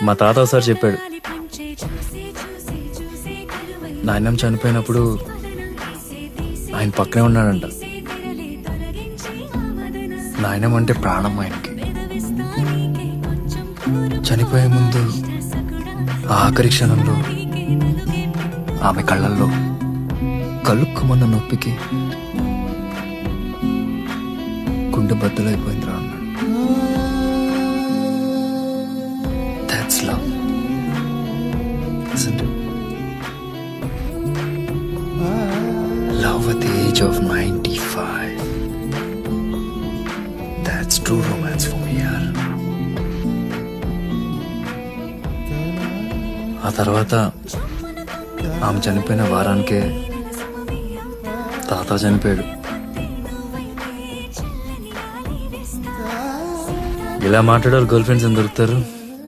మా తాత ఒకసారి చెప్పాడు, నాయనమ్మ చనిపోయినప్పుడు ఆయన పక్కనే ఉన్నాడంట. నాయనమ్మ అంటే ప్రాణం ఆయనకి. చనిపోయే ముందు ఆ ఆఖరి క్షణంలో ఆమె కళ్ళల్లో కలుక్కుమన్న నొప్పికి గుండె బద్దలైపోయిందిరా అన్నాడు. That's love, isn't it? Love at the age of 95. That's true romance for me, yaar. ఆ తర్వాత ఆమె చనిపోయిన వారానికే తాత చనిపోయాడు. ఇలా మాట్లాడారు గర్ల్ ఫ్రెండ్స్ అని దొరుకుతారు.